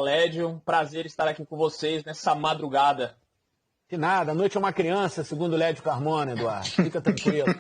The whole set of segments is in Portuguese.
Lédio, um prazer estar aqui com vocês nessa madrugada. De nada, a noite é uma criança, segundo o Lédio Carmona, Eduardo. Fica tranquilo.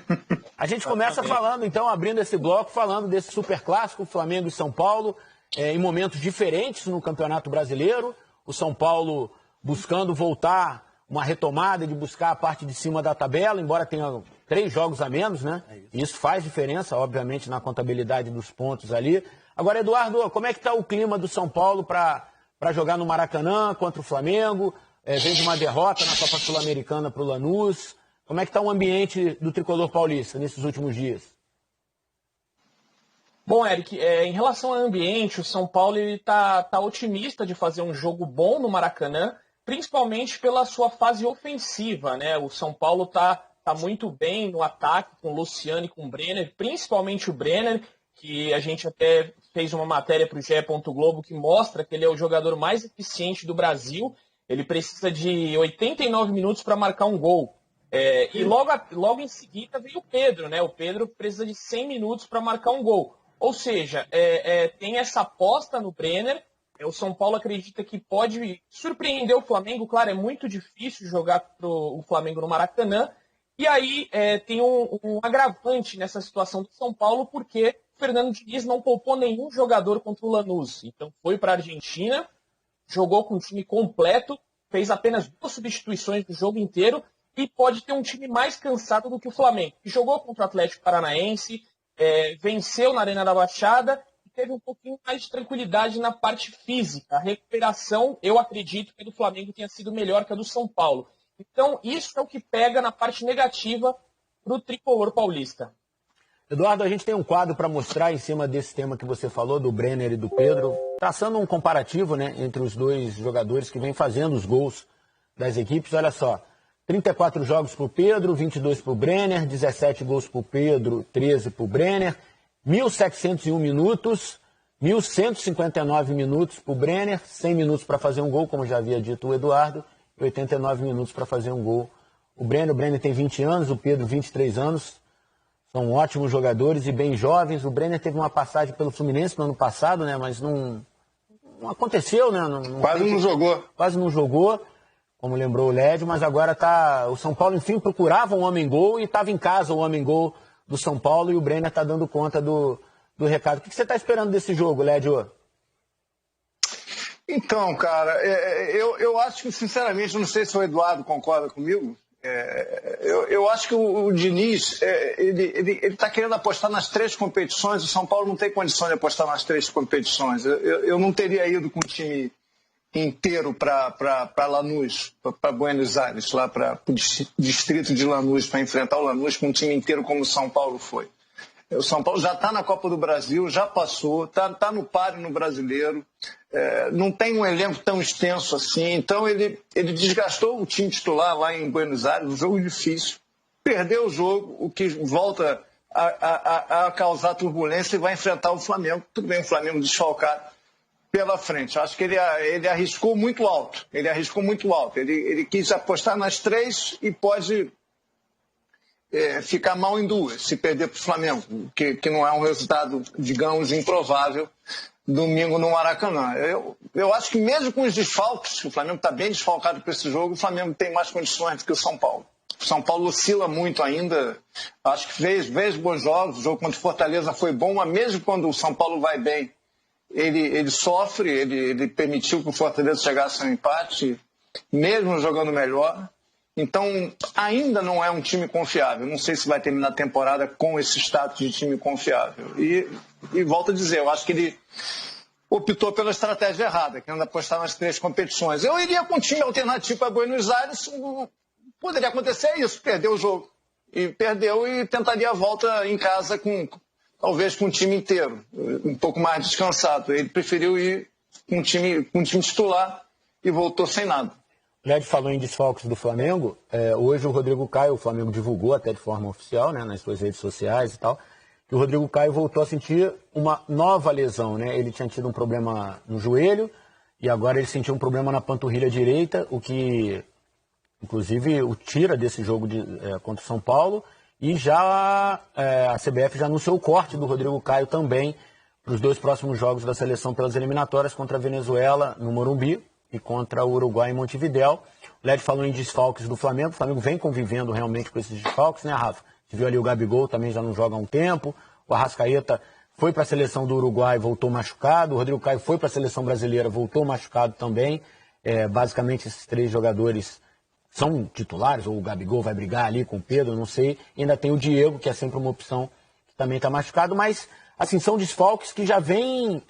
A gente começa falando, então, abrindo esse bloco, falando desse superclássico, Flamengo e São Paulo, em momentos diferentes no Campeonato Brasileiro. O São Paulo buscando voltar, uma retomada de buscar a parte de cima da tabela, embora tenha 3 jogos a menos, né? E isso faz diferença, obviamente, na contabilidade dos pontos ali. Agora, Eduardo, como é que está o clima do São Paulo para jogar no Maracanã contra o Flamengo? Vem de uma derrota na Copa Sul-Americana para o Lanús. Como é que está o ambiente do tricolor paulista nesses últimos dias? Bom, Eric, em relação ao ambiente, o São Paulo está otimista de fazer um jogo bom no Maracanã, principalmente pela sua fase ofensiva, né? O São Paulo está muito bem no ataque com o Luciano e com o Brenner, principalmente o Brenner, que a gente até fez uma matéria para o GE. Globo que mostra que ele é o jogador mais eficiente do Brasil. Ele precisa de 89 minutos para marcar um gol. E logo em seguida veio o Pedro, né? O Pedro precisa de 100 minutos para marcar um gol. Ou seja, tem essa aposta no Brenner. O São Paulo acredita que pode surpreender o Flamengo. Claro, é muito difícil jogar o Flamengo no Maracanã. E aí tem um agravante nessa situação do São Paulo, porque o Fernando Diniz não poupou nenhum jogador contra o Lanús. Então foi para a Argentina, jogou com o time completo, fez apenas 2 substituições do jogo inteiro e pode ter um time mais cansado do que o Flamengo, que jogou contra o Atlético Paranaense, venceu na Arena da Baixada e teve um pouquinho mais de tranquilidade na parte física. A recuperação, eu acredito que a do Flamengo tenha sido melhor que a do São Paulo. Então, isso é o que pega na parte negativa para o tricolor paulista. Eduardo, a gente tem um quadro para mostrar em cima desse tema que você falou, do Brenner e do Pedro, traçando um comparativo, né, entre os dois jogadores que vêm fazendo os gols das equipes. Olha só, 34 jogos para o Pedro, 22 para o Brenner, 17 gols para o Pedro, 13 para o Brenner, 1.701 minutos, 1.159 minutos para o Brenner, 100 minutos para fazer um gol, como já havia dito o Eduardo, e 89 minutos para fazer um gol. O Brenner tem 20 anos, o Pedro 23 anos. São ótimos jogadores e bem jovens. O Brenner teve uma passagem pelo Fluminense no ano passado, né? Mas não aconteceu, né? Quase não jogou, como lembrou o Lédio, mas agora o São Paulo, enfim, procurava um homem-gol e estava em casa o homem-gol do São Paulo e o Brenner está dando conta do recado. O que você está esperando desse jogo, Lédio? Então, cara, eu acho que, sinceramente, não sei se o Eduardo concorda comigo, eu acho que o Diniz, ele está querendo apostar nas 3 competições. O São Paulo não tem condição de apostar nas 3 competições. Eu não teria ido com o time inteiro para Lanús, para Buenos Aires, lá para o distrito de Lanús, para enfrentar o Lanús com um time inteiro como o São Paulo foi. O São Paulo já está na Copa do Brasil, já passou, está no páreo no Brasileiro, não tem um elenco tão extenso assim, então ele desgastou o time titular lá em Buenos Aires, um jogo difícil, perdeu o jogo, o que volta a causar turbulência e vai enfrentar o Flamengo. Tudo bem, o Flamengo desfalcado pela frente. Acho que ele arriscou muito alto, ele quis apostar nas 3 e pode ficar mal em 2, se perder para o Flamengo, que não é um resultado, digamos, improvável, domingo no Maracanã. Eu acho que mesmo com os desfalques, o Flamengo está bem desfalcado para esse jogo, o Flamengo tem mais condições do que o São Paulo. O São Paulo oscila muito ainda, acho que fez bons jogos, o jogo contra o Fortaleza foi bom, mas mesmo quando o São Paulo vai bem, ele sofre, ele permitiu que o Fortaleza chegasse ao empate, mesmo jogando melhor. Então, ainda não é um time confiável. Não sei se vai terminar a temporada com esse status de time confiável. E volto a dizer, eu acho que ele optou pela estratégia errada, querendo apostar nas 3 competições. Eu iria com um time alternativo para Buenos Aires, poderia acontecer isso, perder o jogo. E perdeu e tentaria a volta em casa talvez com o time inteiro, um pouco mais descansado. Ele preferiu ir com um time titular e voltou sem nada. O Lédio falou em desfalques do Flamengo. Hoje o Rodrigo Caio, o Flamengo divulgou até de forma oficial, né, nas suas redes sociais e tal, que o Rodrigo Caio voltou a sentir uma nova lesão, né? Ele tinha tido um problema no joelho e agora ele sentiu um problema na panturrilha direita, o que, inclusive, o tira desse jogo contra o São Paulo. E já a CBF já anunciou o corte do Rodrigo Caio também para os 2 próximos jogos da seleção pelas eliminatórias contra a Venezuela no Morumbi e contra o Uruguai em Montevidéu. O Led falou em desfalques do Flamengo. O Flamengo vem convivendo realmente com esses desfalques, né, Rafa? A gente viu ali o Gabigol também já não joga há um tempo. O Arrascaeta foi para a seleção do Uruguai, voltou machucado. O Rodrigo Caio foi para a seleção brasileira, voltou machucado também. Basicamente, esses 3 jogadores são titulares, ou o Gabigol vai brigar ali com o Pedro, não sei. E ainda tem o Diego, que é sempre uma opção, que também está machucado. Mas, assim, são desfalques que já vêm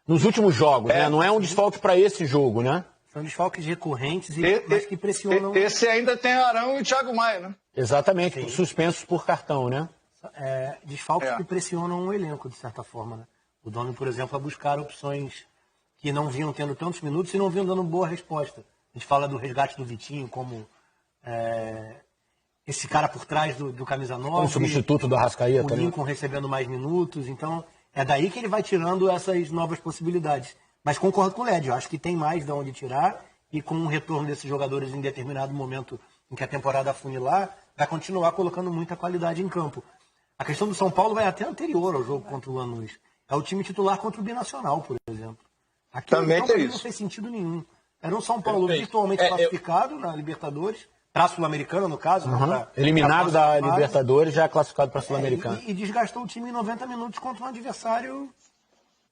nos últimos jogos, né? Não é um desfalque para esse jogo, né? São desfalques recorrentes, mas que pressionam... Esse ainda tem Arão e Thiago Maia, né? Exatamente, suspensos por cartão, né? Desfalques que pressionam o elenco, de certa forma, né? O Domi, por exemplo, a buscar opções que não vinham tendo tantos minutos e não vinham dando boa resposta. A gente fala do resgate do Vitinho como esse cara por trás do camisa 9. Como substituto do Arrascaeta. O Lincoln recebendo mais minutos. Então, é daí que ele vai tirando essas novas possibilidades. Mas concordo com o Led, eu acho que tem mais de onde tirar e com o retorno desses jogadores em determinado momento em que a temporada afunilar, vai continuar colocando muita qualidade em campo. A questão do São Paulo vai até anterior ao jogo contra o Lanús. É o time titular contra o Binacional, por exemplo. Aqui também tem isso. Não fez sentido nenhum. Era um São Paulo virtualmente classificado na Libertadores, para a Sul-Americana, no caso. Eliminado da Libertadores, já classificado para a Sul-Americana. E desgastou o time em 90 minutos contra um adversário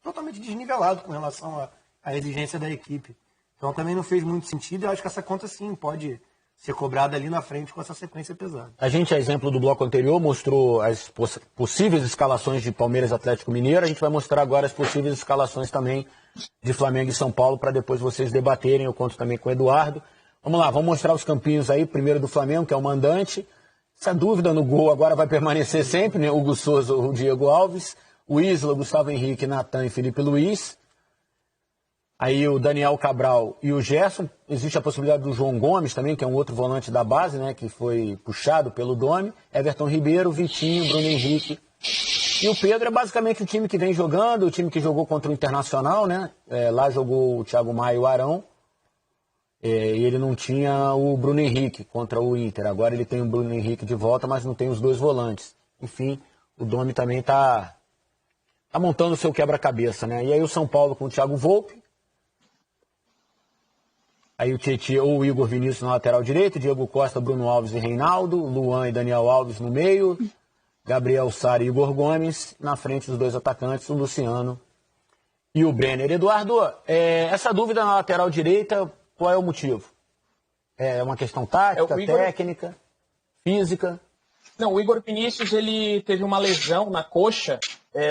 totalmente desnivelado com relação à exigência da equipe. Então também não fez muito sentido. Eu acho que essa conta, sim, pode ser cobrada ali na frente com essa sequência pesada. A gente, a exemplo do bloco anterior, mostrou as possíveis escalações de Palmeiras Atlético Mineiro. A gente vai mostrar agora as possíveis escalações também de Flamengo e São Paulo, para depois vocês debaterem. Eu conto também com o Eduardo. Vamos lá, vamos mostrar os campinhos aí. Primeiro do Flamengo, que é o mandante. Essa dúvida no gol agora vai permanecer sempre, né? Hugo Souza, o Diego Alves, o Isla, Gustavo Henrique, Natan e Felipe Luiz. Aí o Daniel Cabral e o Gerson. Existe a possibilidade do João Gomes também, que é um outro volante da base, né? Que foi puxado pelo Domi. Everton Ribeiro, Vitinho, Bruno Henrique. E o Pedro é basicamente o time que vem jogando, o time que jogou contra o Internacional, né? Lá jogou o Thiago Maia e o Arão. E ele não tinha o Bruno Henrique contra o Inter. Agora ele tem o Bruno Henrique de volta, mas não tem os 2 volantes. Enfim, o Domi também tá montando o seu quebra-cabeça, né? E aí o São Paulo com o Thiago Volpi. Aí o Tietê ou o Igor Vinícius na lateral direito, Diego Costa, Bruno Alves e Reinaldo, Luan e Daniel Alves no meio, Gabriel Sara e Igor Gomes, na frente dos 2 atacantes, o Luciano e o Brenner. Eduardo, essa dúvida na lateral direita, qual é o motivo? É uma questão tática, técnica, física? Não, o Igor Vinícius, ele teve uma lesão na coxa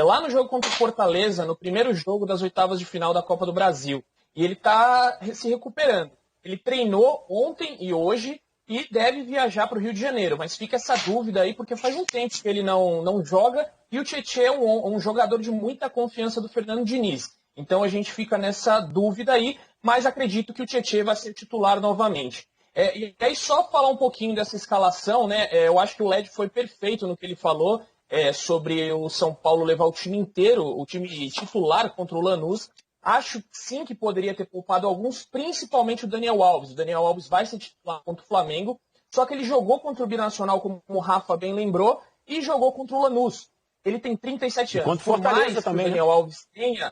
lá no jogo contra o Fortaleza, no primeiro jogo das oitavas de final da Copa do Brasil. E ele está se recuperando. Ele treinou ontem e hoje e deve viajar para o Rio de Janeiro. Mas fica essa dúvida aí, porque faz um tempo que ele não joga. E o Tietê é um jogador de muita confiança do Fernando Diniz. Então a gente fica nessa dúvida aí, mas acredito que o Tietê vai ser titular novamente. E aí só falar um pouquinho dessa escalação, né? Eu acho que o Led foi perfeito no que ele falou sobre o São Paulo levar o time inteiro, o time titular contra o Lanús. Acho sim que poderia ter poupado alguns, principalmente o Daniel Alves. O Daniel Alves vai ser titular contra o Flamengo, só que ele jogou contra o Binacional, como o Rafa bem lembrou, e jogou contra o Lanús. Ele tem 37 anos. Contra o Fortaleza também, o Daniel Alves tenha,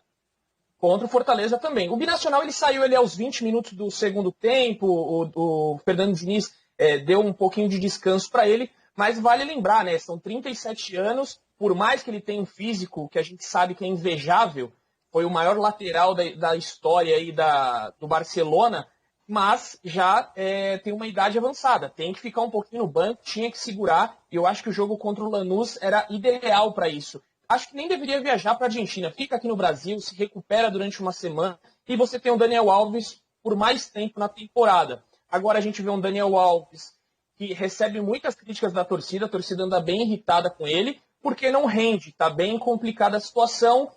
contra o Fortaleza também. O Binacional ele saiu ali aos 20 minutos do segundo tempo, o Fernando Diniz deu um pouquinho de descanso para ele, mas vale lembrar, né? São 37 anos, por mais que ele tenha um físico que a gente sabe que é invejável, foi o maior lateral da história aí do Barcelona, mas já tem uma idade avançada. Tem que ficar um pouquinho no banco, tinha que segurar, e eu acho que o jogo contra o Lanús era ideal para isso. Acho que nem deveria viajar para a Argentina. Fica aqui no Brasil, se recupera durante uma semana, e você tem o Daniel Alves por mais tempo na temporada. Agora a gente vê um Daniel Alves que recebe muitas críticas da torcida, a torcida anda bem irritada com ele, porque não rende, está bem complicada a situação.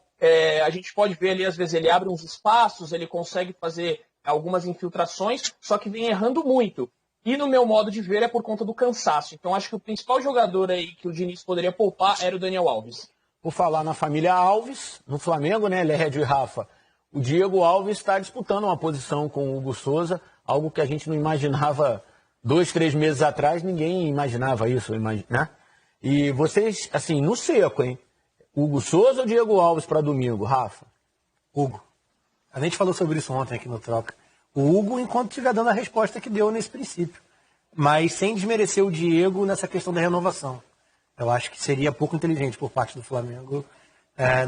A gente pode ver ali, às vezes ele abre uns espaços, ele consegue fazer algumas infiltrações, só que vem errando muito. E no meu modo de ver é por conta do cansaço. Então acho que o principal jogador aí que o Diniz poderia poupar era o Daniel Alves. Por falar na família Alves, no Flamengo, né, Led e Rafa, o Diego Alves está disputando uma posição com o Hugo Souza, algo que a gente não imaginava 2, 3 meses atrás, ninguém imaginava isso, né? E vocês, assim, no seco, hein? Hugo Souza ou Diego Alves para domingo, Rafa? Hugo. A gente falou sobre isso ontem aqui no Troca. O Hugo, enquanto estiver dando a resposta que deu nesse princípio. Mas sem desmerecer o Diego nessa questão da renovação. Eu acho que seria pouco inteligente por parte do Flamengo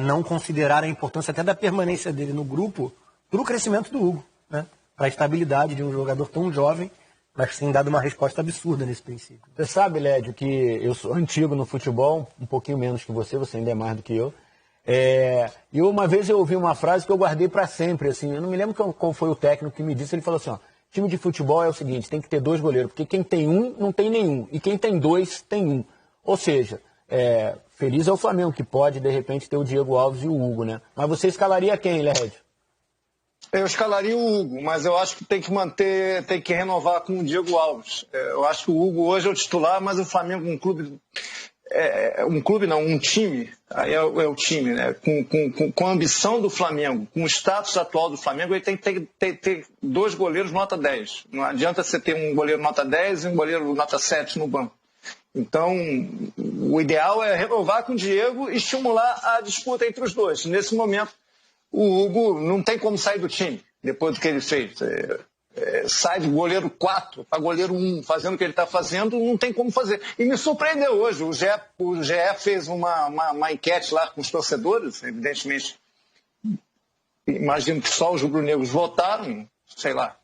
não considerar a importância até da permanência dele no grupo para o crescimento do Hugo, né? Para a estabilidade de um jogador tão jovem, mas tem dado uma resposta absurda nesse princípio. Você sabe, Lédio, que eu sou antigo no futebol, um pouquinho menos que você ainda é mais do que eu. E uma vez eu ouvi uma frase que eu guardei para sempre, assim, eu não me lembro qual foi o técnico que me disse, ele falou assim, ó, time de futebol é o seguinte, tem que ter 2 goleiros, porque quem tem um, não tem nenhum, e quem tem 2, tem um. Ou seja, feliz é o Flamengo, que pode, de repente, ter o Diego Alves e o Hugo, né? Mas você escalaria quem, Lédio? Eu escalaria o Hugo, mas eu acho que tem que renovar com o Diego Alves. Eu acho que o Hugo hoje é o titular, mas o Flamengo, um time, aí é o time, né? Com a ambição do Flamengo, com o status atual do Flamengo, ele tem que ter 2 goleiros nota 10. Não adianta você ter um goleiro nota 10 e um goleiro nota 7 no banco. Então, o ideal é renovar com o Diego e estimular a disputa entre os dois. Nesse momento, o Hugo não tem como sair do time, depois do que ele fez. Sai de goleiro 4 para goleiro 1, fazendo o que ele está fazendo, não tem como fazer. E me surpreendeu hoje. O GE fez uma enquete lá com os torcedores, evidentemente. Imagino que só os rubro-negros votaram, sei lá,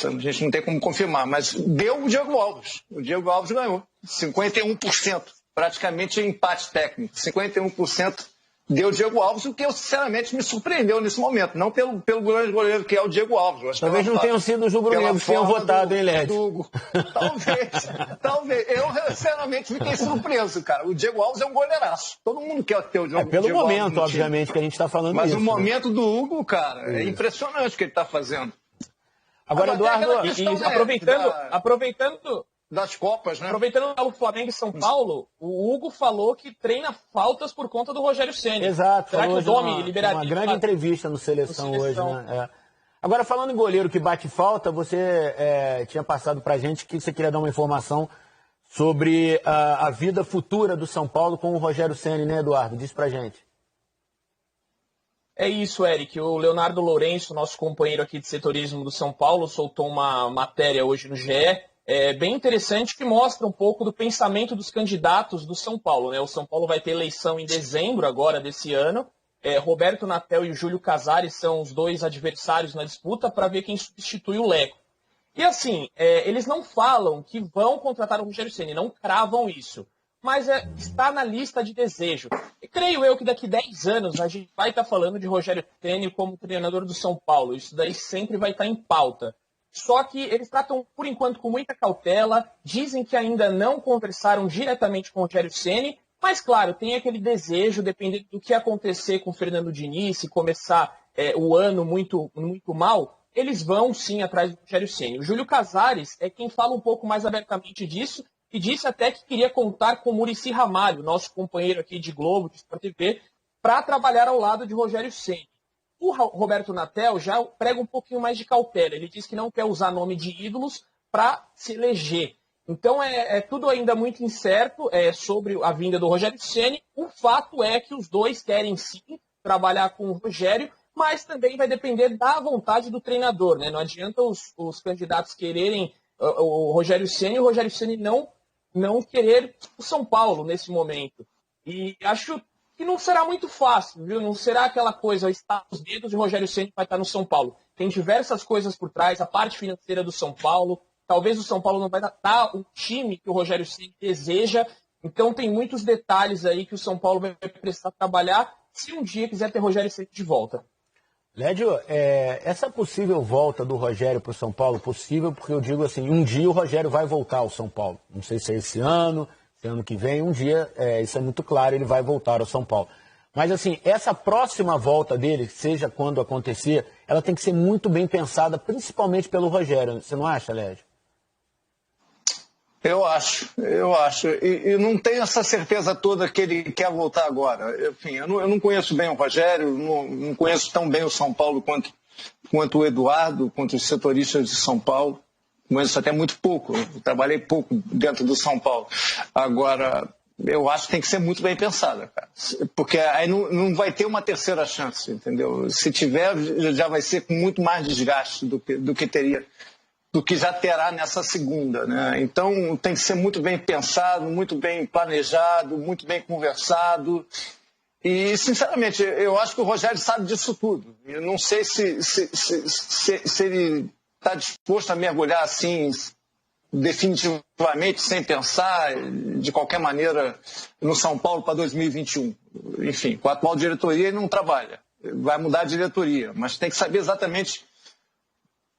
a gente não tem como confirmar, mas deu o Diego Alves. O Diego Alves ganhou. 51%, praticamente empate técnico. 51% deu o Diego Alves, o que eu sinceramente me surpreendeu nesse momento. Não pelo grande goleiro que é o Diego Alves. Talvez não tenham sido os rubro-negros que tenham votado, hein, Lédio? Talvez. Eu sinceramente fiquei surpreso, cara. O Diego Alves é um goleiraço. Todo mundo quer ter o Diego Alves. Pelo momento, obviamente, que a gente está falando mas isso. Mas o momento do Hugo, cara, é impressionante o que ele está fazendo. Agora, Eduardo, aproveitando das Copas, né? Aproveitando o Flamengo e São Paulo, o Hugo falou que treina faltas por conta do Rogério Ceni. Exato. Será que o Domi liberaria? Uma grande entrevista no Seleção hoje, né? Agora, falando em goleiro que bate falta, você tinha passado pra gente que você queria dar uma informação sobre a vida futura do São Paulo com o Rogério Ceni, né, Eduardo? Diz pra gente. É isso, Eric. O Leonardo Lourenço, nosso companheiro aqui de setorismo do São Paulo, soltou uma matéria hoje no GE, bem interessante, que mostra um pouco do pensamento dos candidatos do São Paulo, né? O São Paulo vai ter eleição em dezembro agora desse ano. Roberto Natel e o Júlio Casares são os 2 adversários na disputa para ver quem substitui o Leco. E assim, eles não falam que vão contratar o Rogério Ceni, não cravam isso. Mas está na lista de desejo. E creio eu que daqui 10 anos a gente vai estar falando de Rogério Ceni como treinador do São Paulo. Isso daí sempre vai estar em pauta. Só que eles tratam, por enquanto, com muita cautela, dizem que ainda não conversaram diretamente com o Rogério Ceni, mas, claro, tem aquele desejo, dependendo do que acontecer com o Fernando Diniz, se começar o ano muito, muito mal, eles vão, sim, atrás do Rogério Ceni. O Júlio Casares é quem fala um pouco mais abertamente disso, e disse até que queria contar com o Muricy Ramalho, nosso companheiro aqui de Globo, de Sport TV, para trabalhar ao lado de Rogério Ceni. O Roberto Natel já prega um pouquinho mais de cautela. Ele diz que não quer usar nome de ídolos para se eleger. Então é tudo ainda muito incerto sobre a vinda do Rogério Ceni. O fato é que os dois querem sim trabalhar com o Rogério, mas também vai depender da vontade do treinador, né? Não adianta os candidatos quererem o Rogério Ceni e o Rogério Ceni não querer o São Paulo nesse momento. E acho que não será muito fácil, viu? Não será aquela coisa, está os dedos e o Rogério Ceni vai estar no São Paulo. Tem diversas coisas por trás, a parte financeira do São Paulo. Talvez o São Paulo não vai dar o time que o Rogério Ceni deseja. Então tem muitos detalhes aí que o São Paulo vai precisar trabalhar se um dia quiser ter Rogério Ceni de volta. Lédio, essa possível volta do Rogério para o São Paulo, possível porque eu digo assim, um dia o Rogério vai voltar ao São Paulo. Não sei se é esse ano, se é ano que vem, um dia, isso é muito claro, ele vai voltar ao São Paulo. Mas assim, essa próxima volta dele, seja quando acontecer, ela tem que ser muito bem pensada, principalmente pelo Rogério. Você não acha, Lédio? Eu acho. E não tenho essa certeza toda que ele quer voltar agora. Enfim, eu não conheço bem o Rogério, não conheço tão bem o São Paulo quanto o Eduardo, quanto os setoristas de São Paulo. Conheço até muito pouco, eu trabalhei pouco dentro do São Paulo. Agora, eu acho que tem que ser muito bem pensada, cara. Porque aí não vai ter uma terceira chance, entendeu? Se tiver, já vai ser com muito mais desgaste do que já terá nessa segunda, né? Então tem que ser muito bem pensado, muito bem planejado, muito bem conversado. E, sinceramente, eu acho que o Rogério sabe disso tudo. Eu não sei se ele está disposto a mergulhar assim definitivamente, sem pensar, de qualquer maneira, no São Paulo para 2021. Enfim, com a atual diretoria ele não trabalha. Vai mudar a diretoria, mas tem que saber exatamente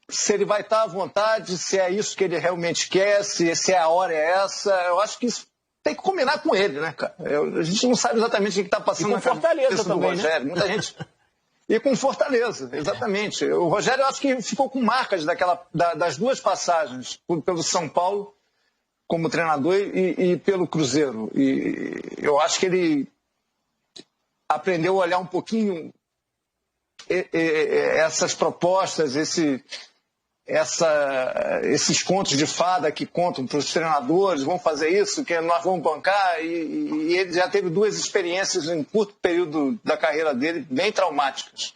se ele vai estar à vontade, se é isso que ele realmente quer, se a hora é essa. Eu acho que isso tem que combinar com ele, né, cara? A gente não sabe exatamente o que está passando na cabeça do Rogério. Né? Muita gente... E com Fortaleza, exatamente. O Rogério, eu acho que ficou com marcas das duas passagens, pelo São Paulo como treinador e pelo Cruzeiro. E eu acho que ele aprendeu a olhar um pouquinho essas propostas, esses contos de fada que contam para os treinadores, vão fazer isso, que nós vamos bancar, e ele já teve duas experiências em curto período da carreira dele, bem traumáticas.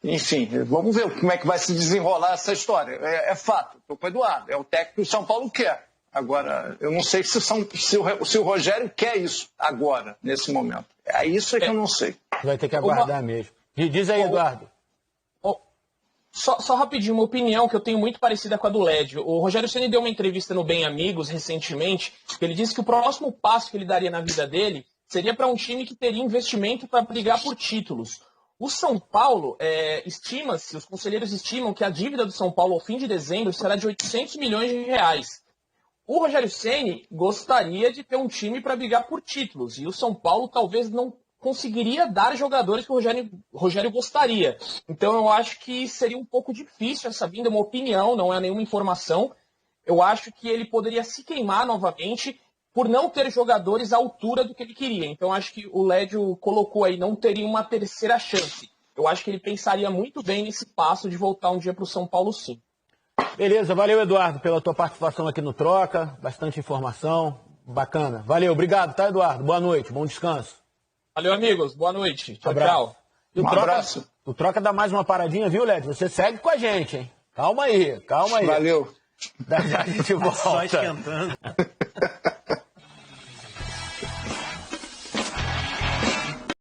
Enfim, vamos ver como é que vai se desenrolar essa história. É fato, estou com o Eduardo, é o técnico que o São Paulo quer. Agora, eu não sei se o Rogério quer isso agora, nesse momento. É isso que eu não sei. Vai ter que aguardar mesmo. Diz aí, Eduardo. Só rapidinho, uma opinião que eu tenho muito parecida com a do Lédio. O Rogério Ceni deu uma entrevista no Bem Amigos recentemente, que ele disse que o próximo passo que ele daria na vida dele seria para um time que teria investimento para brigar por títulos. O São Paulo, os conselheiros estimam que a dívida do São Paulo ao fim de dezembro será de 800 milhões de reais. O Rogério Ceni gostaria de ter um time para brigar por títulos, e o São Paulo talvez não conseguiria dar jogadores que o Rogério gostaria. Então eu acho que seria um pouco difícil essa vinda, é uma opinião, não é nenhuma informação. Eu acho que ele poderia se queimar novamente por não ter jogadores à altura do que ele queria. Então acho que o Lédio colocou aí, não teria uma terceira chance. Eu acho que ele pensaria muito bem nesse passo de voltar um dia para o São Paulo, sim. Beleza, valeu, Eduardo, pela tua participação aqui no Troca, bastante informação, bacana. Valeu, obrigado, tá, Eduardo? Boa noite, bom descanso. Valeu, amigos. Boa noite. Tchau, tchau. E abraço. O Troca dá mais uma paradinha, viu, Lédio? Você segue com a gente, hein? Calma aí. Valeu. A gente volta. Só esquentando.